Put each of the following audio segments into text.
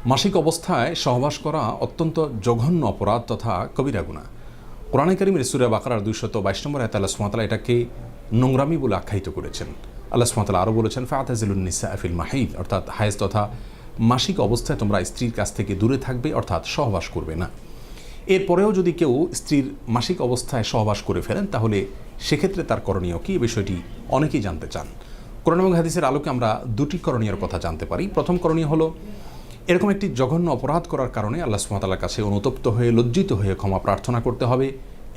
মাসিক অবস্থায় সহবাস করা অত্যন্ত জঘন্য অপরাধ তথা কবিরা গুনাহ। কোরআনে কারীমের সূরা বাকারার 222 নম্বর আয়াতে আল্লাহ সুবহানাহু ওয়া তাআলা এটাকে নোংরামি বলে আখ্যায়িত করেছেন। আল্লাহ সুবহানাহু ওয়া তাআলা আরও বলেছেন, ফাতাজিলুন নিসা ফিল মাহিদ, অর্থাৎ হায়েজ তথা মাসিক অবস্থায় তোমরা স্ত্রীর কাছ থেকে দূরে থাকবে, অর্থাৎ সহবাস করবে না। এরপরেও যদি কেউ স্ত্রীর মাসিক অবস্থায় সহবাস করে ফেলেন তাহলে সেক্ষেত্রে তার করণীয় কী, এই বিষয়টি অনেকেই জানতে চান। কোরআন এবং হাদিসের আলোকে আমরা দুটি করণীয়ের কথা জানতে পারি। প্রথম করণীয় হলো, এরকম একটি জঘন্য অপরাধ করার কারণে আল্লাহ সুবহানাহু ওয়া তাআলার কাছে অনুতপ্ত হয়ে লজ্জিত হয়ে ক্ষমা প্রার্থনা করতে হবে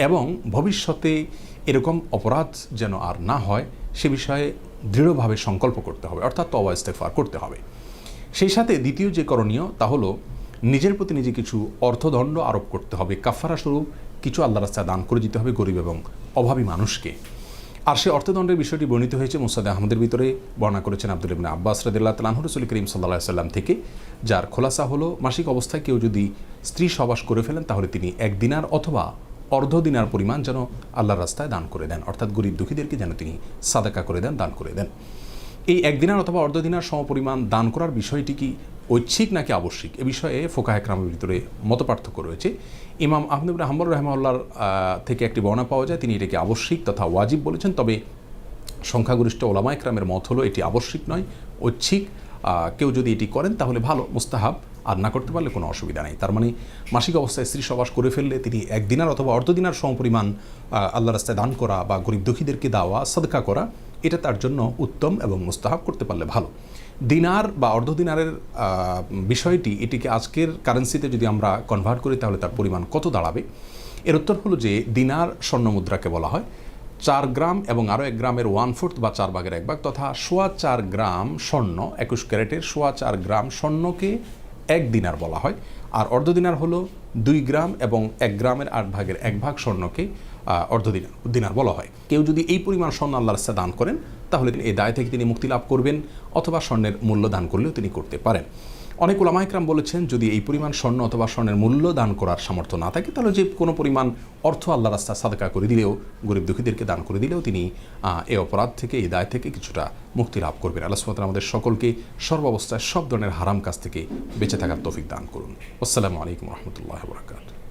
এবং ভবিষ্যতে এরকম অপরাধ যেন আর না হয় সে বিষয়ে দৃঢ়ভাবে সংকল্প করতে হবে, অর্থাৎ তওবা ইস্তেগফার করতে হবে। সেই সাথে দ্বিতীয় যে করণীয় তা হলো নিজের প্রতি নিজে কিছু অর্থদণ্ড আরোপ করতে হবে, কাফারা স্বরূপ কিছু আল্লাহর রাস্তায় দান করে দিতে হবে গরিব এবং অভাবী মানুষকে। আর সে অর্থদণ্ডের বিষয়টি বর্ণিত হয়েছে মুসনাদে আহমদের ভিতরে, বর্ণনা করেছেন আব্দুল্লাহ ইবনে আব্বাস রাদিয়াল্লাহু তাআলা আনহু রাসূল করিম সাল্লাল্লাহু আলাইহি ওয়াসাল্লাম থেকে, যার খোলাসা হলো মাসিক অবস্থায় কেউ যদি স্ত্রী সহবাস করে ফেলেন তাহলে তিনি 1 দিনার অথবা অর্ধ দিনার পরিমাণ যেন আল্লাহর রাস্তায় দান করে দেন, অর্থাৎ গরিব দুঃখীদেরকে যেন তিনি সাদাকা করে দেন, দান করে দেন। এই 1 দিনার অথবা অর্ধ দিনার সমপরিমাণ দান করার বিষয়টি কি ঐচ্ছিক নাকি আবশ্যিক, এ বিষয়ে ফোকাহে কেরামের ভিতরে মতপার্থক্য রয়েছে। ইমাম আহমদ ইবনে হাম্বল রাহিমাহুল্লাহর থেকে একটি বর্ণনা পাওয়া যায়, তিনি এটাকে আবশ্যিক তথা ওয়াজিব বলেছেন। তবে সংখ্যাগরিষ্ঠ ওলামায়ে কেরামের মত হলো এটি আবশ্যিক নয়, ঐচ্ছিক। কেউ যদি এটি করেন তাহলে ভালো, মুস্তাহাব, আর না করতে পারলে কোনো অসুবিধা নেই। তার মানে মাসিক অবস্থায় স্ত্রী সহবাস করে ফেললে তিনি 1 দিনার অথবা অর্ধ দিনার সমপরিমাণ আল্লাহর রাস্তায় দান করা বা গরিব দুঃখীদেরকে দেওয়া, সাদকা করা, এটা তার জন্য উত্তম এবং মুস্তাহাব, করতে পারলে ভালো। দিনার বা অর্ধ দিনারের বিষয়টি, এটিকে আজকের কারেন্সিতে যদি আমরা কনভার্ট করি তাহলে তার পরিমাণ কত দাঁড়াবে? এর উত্তর হলো যে দিনার স্বর্ণ মুদ্রাকে বলা হয় 4 গ্রাম এবং আরও 1 গ্রামের 1/4 বা 4 ভাগের 1 ভাগ তথা 4.25 গ্রাম স্বর্ণ, 21 ক্যারেটের 4.25 গ্রাম স্বর্ণকে 1 দিনার বলা হয়। আর অর্ধ দিনার হলো 2 গ্রাম এবং 1 গ্রামের 8 ভাগের 1 ভাগ স্বর্ণকে অর্ধ দিনার বলা হয়। কেউ যদি এই পরিমাণ স্বর্ণ আল্লাহর রাস্তায় দান করেন তাহলে এই দায় থেকে তিনি মুক্তি লাভ করবেন, অথবা স্বর্ণের মূল্য দান করলেও তিনি করতে পারেন। অনেক উলামায়ে কেরাম বলেছেন, যদি এই পরিমাণ স্বর্ণ অথবা স্বর্ণের মূল্য দান করার সামর্থ্য না থাকে তাহলে যে কোনো পরিমাণ অর্থ আল্লাহর রাস্তায় সাদকা করে দিলেও, গরিব দুঃখীদেরকে দান করে দিলেও তিনি এই অপরাধ থেকে, এই দায় থেকে কিছুটা মুক্তি লাভ করবেন। আল্লাহ সুবহানাহু ওয়া তাআলা আমাদের সকলকে সর্বাবস্থায় সব ধরনের হারাম কাজ থেকে বেঁচে থাকার তৌফিক দান করুন। আসসালামু আলাইকুম ওয়া রাহমাতুল্লাহি ওয়া বারাকাতুহু।